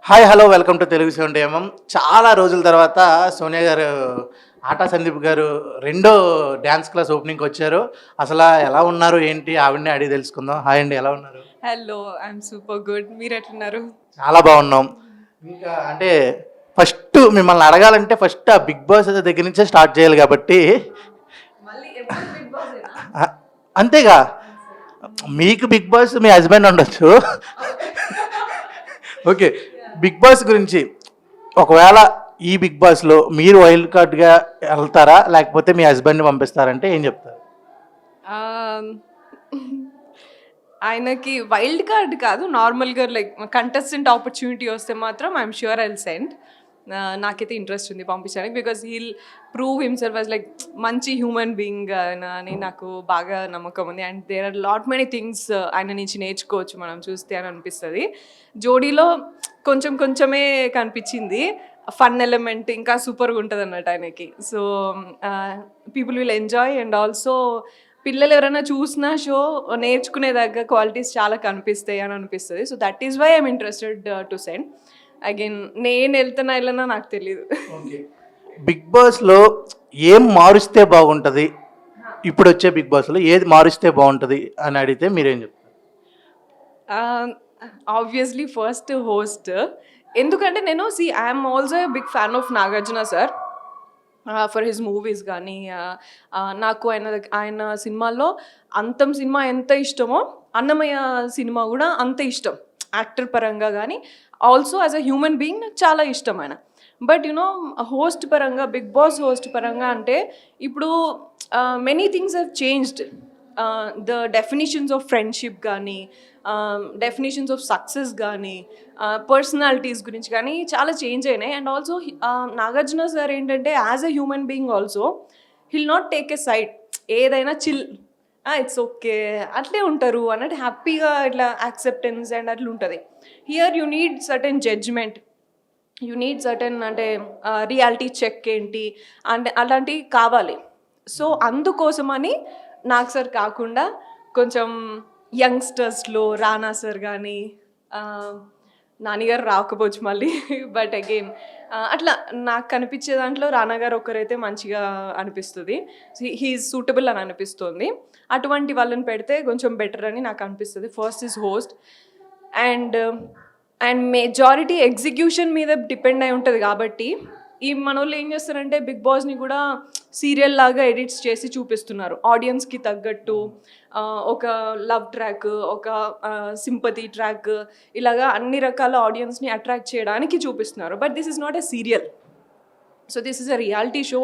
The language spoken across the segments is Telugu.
Hi hello welcome to Telugu seventy MM. చాలా రోజుల తర్వాత సోనియా గారు, ఆటా సందీప్ గారు రెండో డ్యాన్స్ క్లాస్ ఓపెనింగ్కి వచ్చారు. అసలు ఎలా ఉన్నారు ఏంటి ఆవిడనే అడిగి తెలుసుకుందాం. హాయ్ అండి, ఎలా ఉన్నారు? Hello, I'm super good. మీరు ఎట్లున్నారు? చాలా బాగున్నాం. ఇంకా అంటే ఫస్ట్ మిమ్మల్ని అడగాలంటే ఫస్ట్ ఆ బిగ్ బాస్ దగ్గర నుంచే స్టార్ట్ చేయాలి కాబట్టి ఆ, అంతేగా. మీకు బిగ్ బాస్ మీ హస్బెండ్ ఉండొచ్చు. ఓకే, బిగ్ బాస్ గురించి ఒకవేళ ఈ బిగ్ బాస్లో మీరు వైల్డ్ కార్డ్గా వెళ్తారా లేకపోతే మీ హస్బెండ్ని పంపిస్తారంటే ఏం చెప్తారు? ఆమ్, ఆయనకి వైల్డ్ కార్డ్ కాదు, నార్మల్గా లైక్ కంటెస్టెంట్ ఆపర్చునిటీ వస్తే మాత్రం ఐఎమ్ ష్యూర్ ఐల్ సెండ్. నాకైతే ఇంట్రెస్ట్ ఉంది పంపించడానికి, because he'll prove himself as like మంచి హ్యూమన్ బీయింగ్ అని నాకు బాగా నమ్మకం ఉంది. And there are lot many things ఆయన నుంచి నేర్చుకోవచ్చు మనం చూస్తే అని అనిపిస్తుంది. జోడీలో కొంచెం కొంచెమే కనిపించింది ఫన్ ఎలిమెంట్, ఇంకా సూపర్గా ఉంటుంది అన్నట్టు ఆయనకి. So people will enjoy. And also పిల్లలు ఎవరైనా చూసినా షో నేర్చుకునే దగ్గర క్వాలిటీస్ చాలా కనిపిస్తాయి అని అనిపిస్తుంది. So that is why I'm interested to send. Again నేను వెళ్ళనా నాకు తెలియదు. బిగ్ బాస్లో ఏం మారుస్తే బాగుంటుంది, ఇప్పుడు వచ్చే బిగ్ బాస్లో ఏది మారుస్తే బాగుంటుంది అని అడిగితే మీరేం చెప్తారు? Obviously first host. ఎందుకంటే నేను I'm also a big fan of Nagarjuna sir for his movies. కానీ నాకు ఆయన సినిమాల్లో అంతం సినిమా ఎంత ఇష్టమో అన్నమయ్య సినిమా కూడా అంత ఇష్టం, యాక్టర్ పరంగా కానీ also as a human being నాకు చాలా ఇష్టం ఆయన. బట్ యునో హోస్ట్ పరంగా, బిగ్ బాస్ హోస్ట్ పరంగా అంటే ఇప్పుడు many things have changed. The definitions of friendship కానీ, డెఫినేషన్స్ ఆఫ్ సక్సెస్ కానీ, పర్సనాలిటీస్ గురించి కానీ చాలా చేంజ్ అయినాయి. అండ్ ఆల్సో నాగార్జున సార్ ఏంటంటే as a human being also hill not take a side. ఏదైనా చిల్, ఇట్స్ ఓకే అట్లే ఉంటారు అన్నట్టు హ్యాపీగా ఇట్లా యాక్సెప్టెన్స్ అండ్ అట్లా ఉంటుంది. Here you need certain judgement, you need certain అంటే రియాలిటీ చెక్ ఏంటి అంటే అలాంటివి కావాలి. సో అందుకోసమని నాకు సార్ కాకుండా కొంచెం యంగ్స్టర్స్లో రానా సార్ కానీ, నాన్నగారు రాకపోవచ్చు మళ్ళీ, బట్ అగైన్ అట్లా నాకు కనిపించే దాంట్లో రానా గారు ఒక్కరైతే మంచిగా అనిపిస్తుంది. హీఈస్ సూటబుల్ అని అనిపిస్తుంది. అటువంటి వాళ్ళని పెడితే కొంచెం బెటర్ అని నాకు అనిపిస్తుంది. First is host. And and majority execution మీద డిపెండ్ అయి ఉంటుంది కాబట్టి ఈ మన వాళ్ళు ఏం చేస్తారంటే బిగ్ బాస్ని కూడా సీరియల్ లాగా ఎడిట్స్ చేసి చూపిస్తున్నారు ఆడియన్స్కి తగ్గట్టు. ఒక లవ్ ట్రాక్, ఒక సింపతి ట్రాక్, ఇలాగా అన్ని రకాల ఆడియన్స్ని అట్రాక్ట్ చేయడానికి చూపిస్తున్నారు. But this is not a serial. So this is a reality show.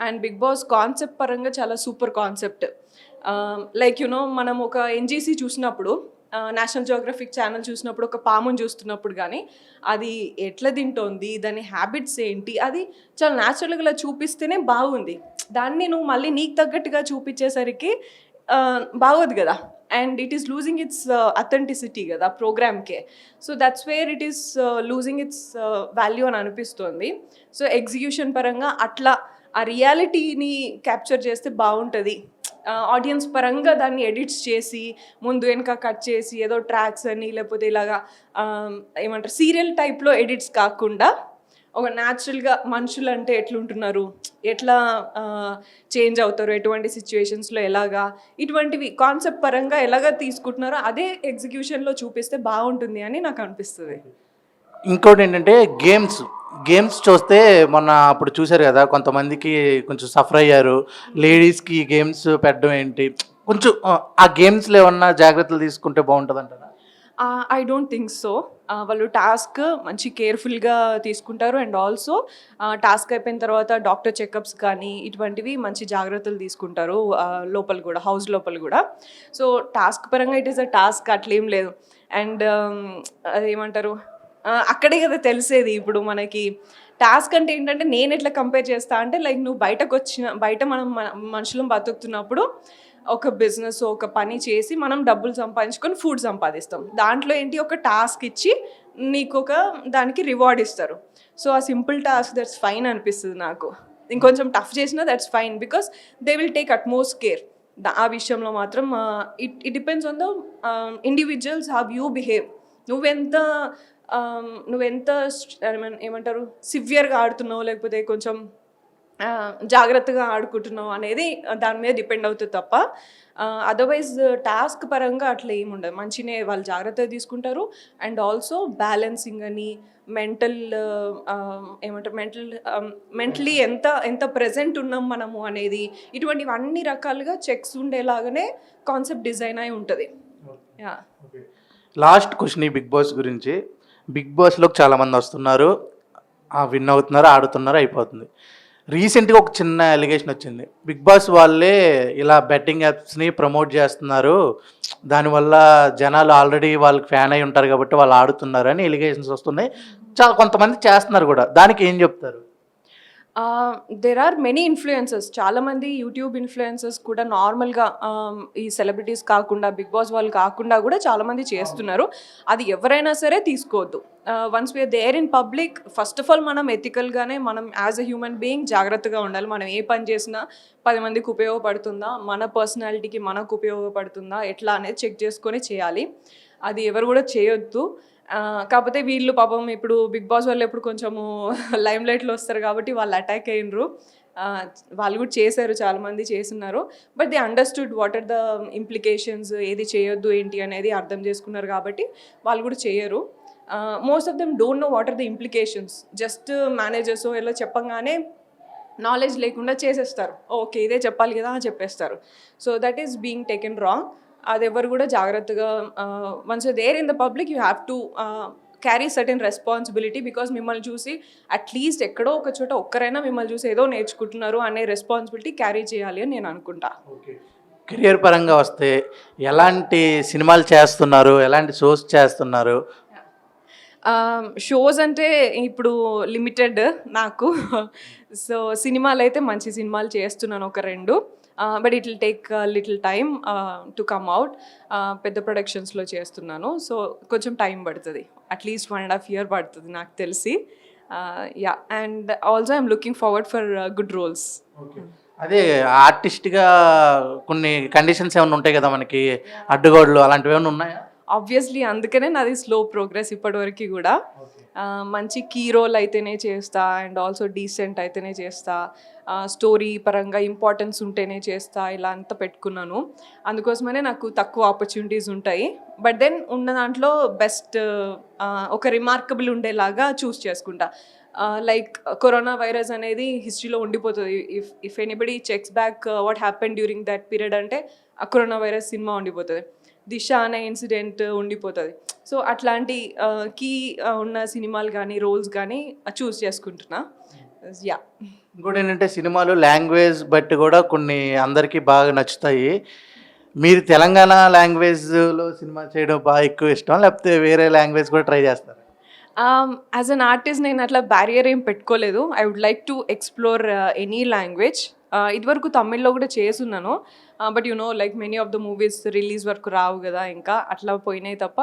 And Bigg Boss concept పరంగా చాలా సూపర్ కాన్సెప్ట్. లైక్ యునో మనం ఒక ఎన్జీసీ చూసినప్పుడు, నేషనల్ జియోగ్రఫిక్ ఛానల్ చూసినప్పుడు ఒక పాముని చూస్తున్నప్పుడు కానీ అది ఎట్లా తింటోంది, దాని హ్యాబిట్స్ ఏంటి, అది చాలా న్యాచురల్గా చూపిస్తేనే బాగుంది. దాన్ని నువ్వు మళ్ళీ నీకు తగ్గట్టుగా చూపించేసరికి బాగోదు కదా. And it is losing its authenticity కదా ప్రోగ్రామ్కే. So that's where it is losing its value అని అనిపిస్తుంది. సో ఎగ్జిక్యూషన్ పరంగా అట్లా ఆ రియాలిటీని క్యాప్చర్ చేస్తే బాగుంటుంది. ఆడియన్స్ పరంగా దాన్ని ఎడిట్స్ చేసి ముందు వెనక కట్ చేసి ఏదో ట్రాక్స్ అని లేకపోతే ఇలాగా ఏమంటారు సీరియల్ టైప్లో ఎడిట్స్ కాకుండా ఒక న్యాచురల్గా మనుషులు అంటే ఎట్లుంటున్నారు, ఎట్లా చేంజ్ అవుతారు, ఎటువంటి సిచ్యువేషన్స్లో ఎలాగా, ఇటువంటివి కాన్సెప్ట్ పరంగా ఎలాగా తీసుకుంటున్నారో అదే ఎగ్జిక్యూషన్లో చూపిస్తే బాగుంటుంది అని నాకు అనిపిస్తుంది. ఇంకోటి ఏంటంటే గేమ్స్ చూస్తే మొన్న అప్పుడు చూశారు కదా, కొంతమందికి కొంచెం సఫర్ అయ్యారు. లేడీస్కి గేమ్స్ పెట్టడం ఏంటి, కొంచెం ఆ గేమ్స్లో ఏమన్నా జాగ్రత్తలు తీసుకుంటే బాగుంటుంది అంటారా? I don't think so. వాళ్ళు టాస్క్ మంచి కేర్ఫుల్గా తీసుకుంటారు. అండ్ ఆల్సో టాస్క్ అయిపోయిన తర్వాత డాక్టర్ చెకప్స్ కానీ ఇటువంటివి మంచి జాగ్రత్తలు తీసుకుంటారు లోపల కూడా, హౌస్ లోపల కూడా. సో టాస్క్ పరంగా ఇట్ ఈస్ అ టాస్క్, అట్లేం లేదు. అండ్ అదేమంటారు అక్కడే కదా తెలిసేది. ఇప్పుడు మనకి టాస్క్ అంటే ఏంటంటే నేను ఎట్లా కంపేర్ చేస్తా అంటే లైక్ నువ్వు బయట మనం మనుషులం బతుకుతున్నప్పుడు ఒక బిజినెస్, ఒక పని చేసి మనం డబ్బులు సంపాదించుకొని ఫుడ్ సంపాదిస్తాం. దాంట్లో ఏంటి ఒక టాస్క్ ఇచ్చి నీకు ఒక దానికి రివార్డ్ ఇస్తారు. సో ఆ సింపుల్ టాస్క్ దట్స్ ఫైన్ అనిపిస్తుంది నాకు. ఇంకొంచెం టఫ్ చేసినా that's fine because they will take utmost care. ఆ విషయంలో మాత్రం it depends on the individuals how you behave. నువ్వెంత నువ్వెంత ఏమంటారు సివియర్గా ఆడుతున్నావు లేకపోతే కొంచెం జాగ్రత్తగా ఆడుకుంటున్నావు అనేది దాని మీద డిపెండ్ అవుతుంది తప్ప అదర్వైజ్ టాస్క్ పరంగా అట్లా ఏమి ఉండదు. మంచినే వాళ్ళు జాగ్రత్తగా తీసుకుంటారు. అండ్ ఆల్సో బ్యాలెన్సింగ్ అని మెంటల్ ఏమంటారు మెంటలీ ఎంత ఎంత ప్రెజెంట్ ఉన్నాం మనము అనేది ఇటువంటివి అన్ని రకాలుగా చెక్స్ ఉండేలాగానే కాన్సెప్ట్ డిజైన్ అయి ఉంటుంది. యా లాస్ట్ క్వశ్చన్ ఈ బిగ్ బాస్ గురించి. బిగ్ బాస్లోకి చాలామంది వస్తున్నారు, విన్ అవుతున్నారు, ఆడుతున్నారు, అయిపోతుంది. రీసెంట్గా ఒక చిన్న ఎలిగేషన్ వచ్చింది, బిగ్ బాస్ వాళ్ళే ఇలా బెట్టింగ్ యాప్స్ని ప్రమోట్ చేస్తున్నారు, దానివల్ల జనాలు ఆల్రెడీ వాళ్ళకి ఫ్యాన్ అయి ఉంటారు కాబట్టి వాళ్ళు ఆడుతున్నారు అని ఎలిగేషన్స్ వస్తున్నాయి. చాలా కొంతమంది చేస్తున్నారు కూడా. దానికి ఏం చెప్తారు? దెర్ ఆర్ మెనీ ఇన్ఫ్లుయెన్సర్స్, చాలామంది యూట్యూబ్ ఇన్ఫ్లుయెన్సర్స్ కూడా నార్మల్గా ఈ సెలబ్రిటీస్ కాకుండా బిగ్ బాస్ వాళ్ళు కాకుండా కూడా చాలామంది చేస్తున్నారు. అది ఎవరైనా సరే తీసుకోవద్దు. Once we're there in public, first of all మనం ఎథికల్గానే మనం యాజ్ అ హ్యూమన్ బీయింగ్ జాగ్రత్తగా ఉండాలి. మనం ఏ పని చేసినా 10 మందికి ఉపయోగపడుతుందా, మన పర్సనాలిటీకి మనకు ఉపయోగపడుతుందా ఎట్లా అనేది చెక్ చేసుకొని చేయాలి. అది ఎవరు కూడా చేయొద్దు. కాకపోతే వీళ్ళు పాపం ఇప్పుడు బిగ్ బాస్ వాళ్ళు ఎప్పుడు కొంచెము లైమ్ లైట్లో వస్తారు కాబట్టి వాళ్ళు అటాక్ అయినరు. వాళ్ళు కూడా చేశారు, చాలామంది చేస్తున్నారు. But they understood what are the implications, ఏది చేయొద్దు ఏంటి అనేది అర్థం చేసుకున్నారు కాబట్టి వాళ్ళు కూడా చేయరు. Most of them don't know what are the implications. Just managers ఇలా చెప్పంగానే నాలెడ్జ్ లేకుండా చేసేస్తారు. ఓకే ఇదే చెప్పాలి కదా అని చెప్పేస్తారు. So that is being taken wrong. అది ఎవరు కూడా జాగ్రత్తగా once there in the public you have to carry certain responsibility. Because మిమ్మల్ని చూసి అట్లీస్ట్ ఎక్కడో ఒక చోట ఒక్కరైనా మిమ్మల్ని చూసి ఏదో నేర్చుకుంటున్నారు అనే రెస్పాన్సిబిలిటీ క్యారీ చేయాలి అని నేను అనుకుంటా. కెరియర్ పరంగా వస్తే ఎలాంటి సినిమాలు చేస్తున్నారు, ఎలాంటి షోస్ చేస్తున్నారు? షోస్ అంటే ఇప్పుడు లిమిటెడ్ నాకు. సో సినిమాలు అయితే మంచి సినిమాలు చేస్తున్నాను ఒక 2. But it will take little time to come out. పెద్ద ప్రొడక్షన్స్లో చేస్తున్నాను. సో కొంచెం టైం పడుతుంది, అట్లీస్ట్ 1.5 year పడుతుంది నాకు తెలిసి. Yeah and also I'm looking forward for good roles. అదే ఆర్టిస్ట్గా కొన్ని కండిషన్స్ ఏమైనా ఉంటాయి కదా మనకి, అడ్డుగోడలు అలాంటివి ఏమైనా ఉన్నాయా? ఆబ్వియస్లీ అందుకనే నాది స్లో ప్రోగ్రెస్ ఇప్పటివరకు కూడా. మంచి కీ రోల్ అయితేనే చేస్తా అండ్ ఆల్సో డీసెంట్ అయితేనే చేస్తా, స్టోరీ పరంగా ఇంపార్టెన్స్ ఉంటేనే చేస్తా, ఇలా అంతా పెట్టుకున్నాను. అందుకోసమనే నాకు తక్కువ ఆపర్చునిటీస్ ఉంటాయి. బట్ దెన్ ఉన్న దాంట్లో బెస్ట్ ఒక రిమార్కబుల్ ఉండేలాగా చూస్ చేసుకుంటా. లైక్ కరోనా వైరస్ అనేది హిస్టరీలో ఉండిపోతుంది. If anybody checks back what happen during that period అంటే ఆ కరోనా వైరస్ సినిమా ఉండిపోతుంది, దిశ అనే ఇన్సిడెంట్ ఉండిపోతుంది. సో అట్లాంటి కీ ఉన్న సినిమాలు కానీ రోల్స్ కానీ చూస్ చేసుకుంటున్నా. యా ఇంకోటి ఏంటంటే సినిమాలు లాంగ్వేజ్ బట్టి కూడా కొన్ని అందరికీ బాగా నచ్చుతాయి. మీరు తెలంగాణ లాంగ్వేజ్లో సినిమా చేయడం బాగా ఎక్కువ ఇష్టం, లేకపోతే వేరే లాంగ్వేజ్ కూడా ట్రై చేస్తారు? యాజ్ అన్ ఆర్టిస్ట్ నేను అట్లా బ్యారియర్ ఏం పెట్టుకోలేదు. I would like to explore any language. ఇదివరకు తమిళ్లో కూడా చేసున్నాను. But you know like many of the movies release వరకు రావు కదా, ఇంకా అట్లా పోయినాయి తప్ప.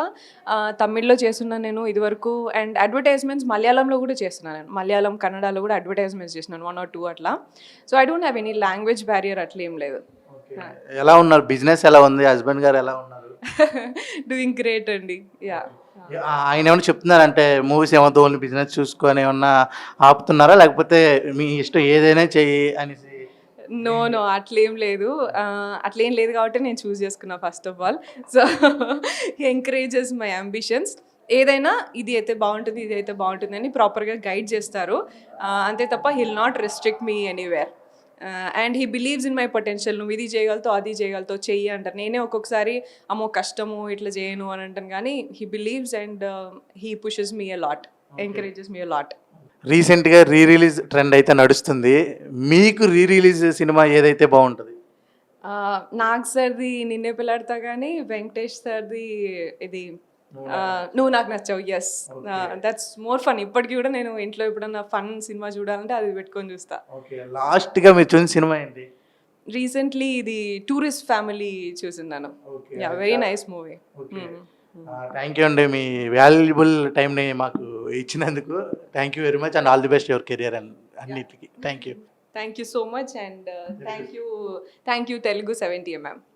తమిళ్లో చేస్తున్నాను నేను ఇదివరకు. అండ్ అడ్వర్టైజ్మెంట్స్ మలయాళంలో కూడా చేస్తున్నాను నేను. మలయాళం కన్నడలో కూడా అడ్వర్టైజ్మెంట్స్ చేసినాను 1 or 2 అట్లా. So I don't have any language barrier అట్లా ఏం లేదు. ఎలా ఉన్నారు, బిజినెస్ ఎలా ఉంది, హస్బెండ్ గారు ఎలా ఉన్నారు? డూయింగ్ గ్రేట్ అండి. యా ఆయన ఏమైనా చెప్తున్నారంటే మూవీస్ ఏమవుతుందో ఓన్లీ బిజినెస్ చూసుకొని ఏమన్నా ఆపుతున్నారా, లేకపోతే మీ ఇష్టం ఏదైనా చెయ్యి అనేసి? నో అట్లేం లేదు. అట్లేం లేదు కాబట్టి నేను చూస్ చేసుకున్నా first of all. So he encourages my ambitions. ఏదైనా ఇది అయితే బాగుంటుంది, ఇది అయితే బాగుంటుంది అని ప్రాపర్గా గైడ్ చేస్తారు. అంతే తప్ప hill not restrict me anywhere. And he believes in my potential. నువ్వు ఇది చేయగలుగుతావు, అది చేయగలుగుతావు, చెయ్యి అంటారు. నేనే ఒక్కొక్కసారి అమ్మో కష్టము ఇట్లా చేయను అని అంటాను, కానీ he believes and he pushes me a lot, encourages me a lot. రీసెంట్గా రీ రిలీజ్ ట్రెండ్ అయితే నడుస్తుంది. మీకు రీ రిలీజ్ సినిమా ఏదైతే బాగుంటుంది? నాగ్ సార్ది నిన్నే పిల్లాడతా, కానీ వెంకటేష్ సార్ది ఇది నువ్వు నాకు నచ్చావు. Yes that's more fun. ఇప్పటికీ కూడా నేను ఇంట్లో ఎప్పుడన్నా ఫన్ సినిమా చూడాలంటే అది పెట్టుకొని చూస్తా. లాస్ట్గా మీరు చూసిన సినిమా ఏంటి? రీసెంట్లీ ఇది టూరిస్ట్ ఫ్యామిలీ చూసిందాను. Yeah very nice movie. Thank you అండి, మీ వాల్యుబుల్ టైంని మాకు ఇచ్చినందుకు. Thank you very much and all the best your career and అన్నిటికీ. Thank you so much and thank you Telugu 70mm.